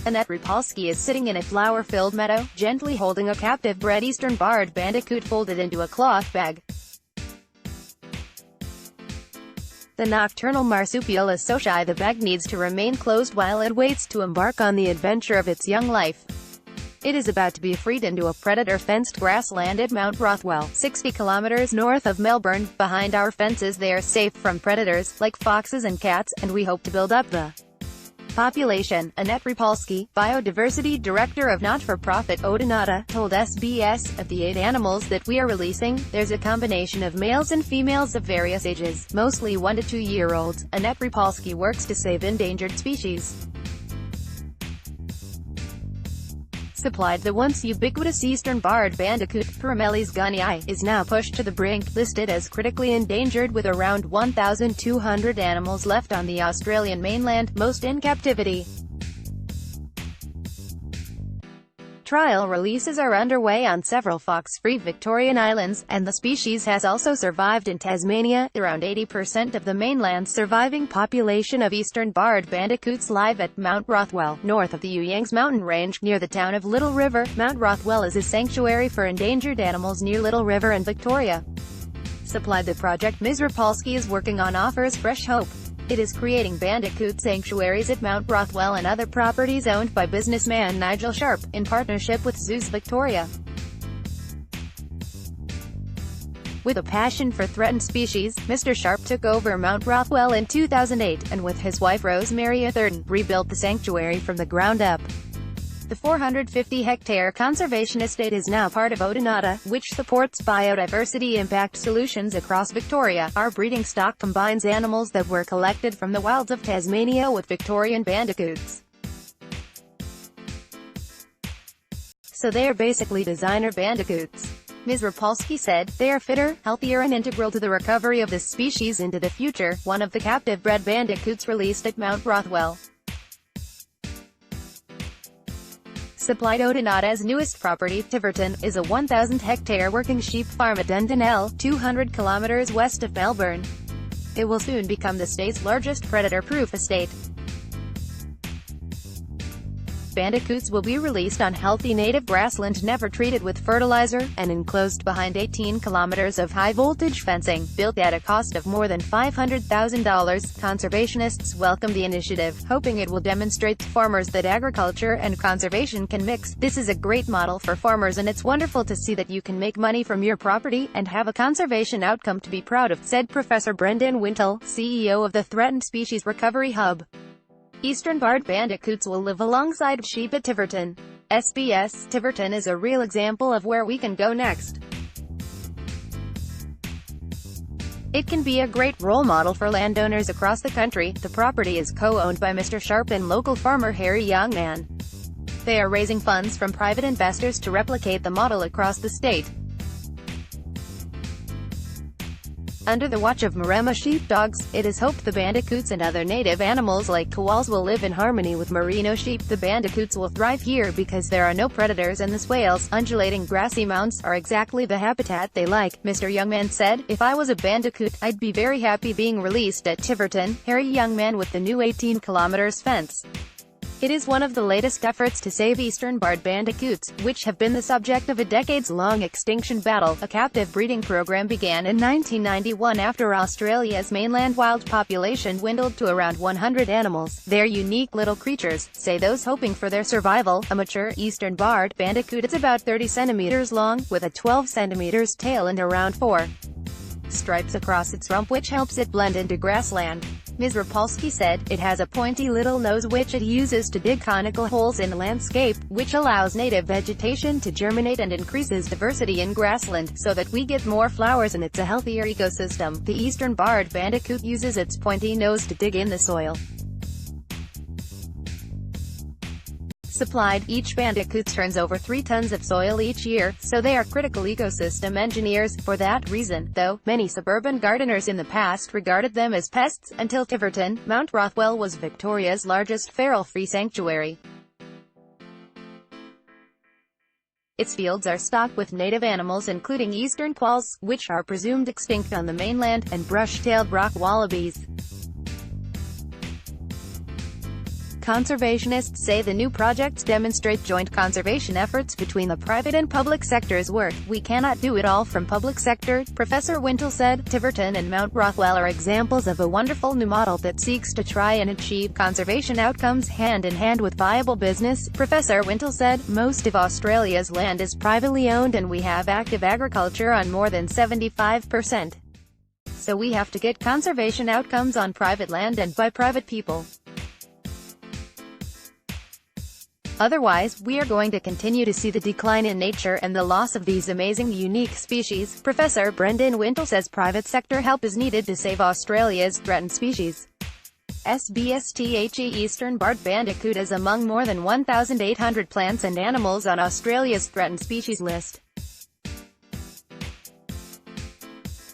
Annette Rypalski is sitting in a flower-filled meadow, gently holding a captive-bred eastern barred bandicoot folded into a cloth bag. The nocturnal marsupial is so shy the bag needs to remain closed while it waits to embark on the adventure of its young life. It is about to be freed into a predator-fenced grassland at Mount Rothwell, 60 kilometers north of Melbourne. Behind our fences they are safe from predators, like foxes and cats, and we hope to build up the population, Annette Rypalski, biodiversity director of not-for-profit Odonata, told SBS. Of the 8 animals that we are releasing, there's a combination of males and females of various ages, mostly 1 to 2-year-olds. Annette Rypalski works to save endangered species. Supplied. The once ubiquitous eastern barred bandicoot, Parameles gunnii, is now pushed to the brink, listed as critically endangered with around 1,200 animals left on the Australian mainland, most in captivity. Trial releases are underway on several fox-free Victorian islands, and the species has also survived in Tasmania. Around 80% of the mainland's surviving population of eastern barred bandicoots live at Mount Rothwell, north of the Uyangs mountain range, near the town of Little River. Mount Rothwell is a sanctuary for endangered animals near Little River and Victoria. Supplied. The project Ms. Rypalski is working on offers fresh hope. It is creating bandicoot sanctuaries at Mount Rothwell and other properties owned by businessman Nigel Sharp, in partnership with Zoos Victoria. With a passion for threatened species, Mr. Sharp took over Mount Rothwell in 2008, and with his wife Rosemary Atherton, rebuilt the sanctuary from the ground up. The 450-hectare conservation estate is now part of Odonata, which supports biodiversity impact solutions across Victoria. Our breeding stock combines animals that were collected from the wilds of Tasmania with Victorian bandicoots. So they are basically designer bandicoots. Ms. Rypalski said, they are fitter, healthier and integral to the recovery of this species into the future. One of the captive-bred bandicoots released at Mount Rothwell. Supplied. Odonata's newest property, Tiverton, is a 1,000-hectare working sheep farm at Dundonell, 200 kilometers west of Melbourne. It will soon become the state's largest predator-proof estate. Bandicoots will be released on healthy native grassland never treated with fertilizer, and enclosed behind 18 kilometers of high-voltage fencing, built at a cost of more than $500,000. Conservationists welcome the initiative, hoping it will demonstrate to farmers that agriculture and conservation can mix. This is a great model for farmers, and it's wonderful to see that you can make money from your property, and have a conservation outcome to be proud of, said Professor Brendan Wintle, CEO of the Threatened Species Recovery Hub. Eastern barred bandicoots will live alongside sheep at Tiverton. SBS. Tiverton is a real example of where we can go next. It can be a great role model for landowners across the country. The property is co-owned by Mr. Sharp and local farmer Harry Youngman. They are raising funds from private investors to replicate the model across the state. Under the watch of Maremma sheepdogs, it is hoped the bandicoots and other native animals like koalas will live in harmony with merino sheep. The bandicoots will thrive here because there are no predators, and the swales, undulating grassy mounds, are exactly the habitat they like. Mr. Youngman said, if I was a bandicoot, I'd be very happy being released at Tiverton. Harry Youngman with the new 18 kilometers fence. It is one of the latest efforts to save eastern barred bandicoots, which have been the subject of a decades-long extinction battle. A captive breeding program began in 1991 after Australia's mainland wild population dwindled to around 100 animals. They're unique little creatures, say those hoping for their survival. A mature eastern barred bandicoot is about 30 centimeters long, with a 12 centimeters tail and around 4 stripes across its rump, which helps it blend into grassland. Ms. Rypalski said, it has a pointy little nose which it uses to dig conical holes in the landscape, which allows native vegetation to germinate and increases diversity in grassland, so that we get more flowers and it's a healthier ecosystem. The eastern barred bandicoot uses its pointy nose to dig in the soil. Supplied. Each bandicoot turns over 3 tons of soil each year, so they are critical ecosystem engineers. For that reason, though, many suburban gardeners in the past regarded them as pests, until Tiverton, Mount Rothwell was Victoria's largest feral-free sanctuary. Its fields are stocked with native animals including eastern quolls, which are presumed extinct on the mainland, and brush-tailed rock wallabies. conservationists say the new projects demonstrate joint conservation efforts between the private and public sectors work. We cannot do it all from public sector, Professor Wintle said. Tiverton and Mount Rothwell are examples of a wonderful new model that seeks to try and achieve conservation outcomes hand in hand with viable business, Professor Wintle said. Most of Australia's land is privately owned and we have active agriculture on more than 75%. So we have to get conservation outcomes on private land and by private people. Otherwise, we are going to continue to see the decline in nature and the loss of these amazing unique species. Professor Brendan Wintle says private sector help is needed to save Australia's threatened species. SBSTHE eastern barred bandicoot is among more than 1,800 plants and animals on Australia's threatened species list.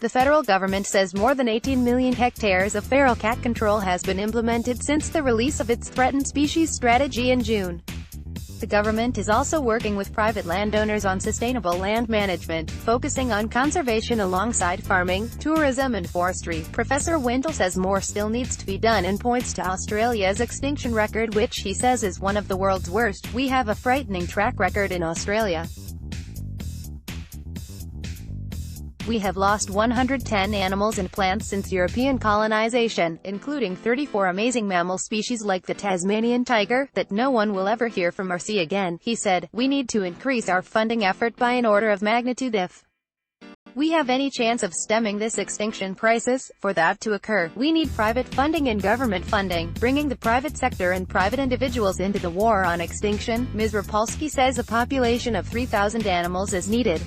The federal government says more than 18 million hectares of feral cat control has been implemented since the release of its threatened species strategy in June. The government is also working with private landowners on sustainable land management, focusing on conservation alongside farming, tourism and forestry. Professor Wintle says more still needs to be done and points to Australia's extinction record, which he says is one of the world's worst. We have a frightening track record in Australia. We have lost 110 animals and plants since European colonization, including 34 amazing mammal species like the Tasmanian tiger, that no one will ever hear from or see again, he said. We need to increase our funding effort by an order of magnitude if we have any chance of stemming this extinction crisis. For that to occur, we need private funding and government funding, bringing the private sector and private individuals into the war on extinction. Ms. Rypalski says a population of 3,000 animals is needed.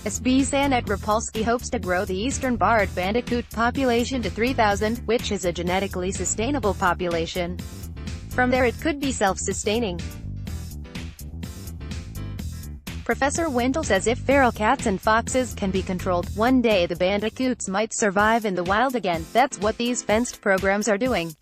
SB's Annette Rypalski hopes to grow the eastern barred bandicoot population to 3,000, which is a genetically sustainable population. From there it could be self-sustaining. Professor Wintle says if feral cats and foxes can be controlled, one day the bandicoots might survive in the wild again. That's what these fenced programs are doing.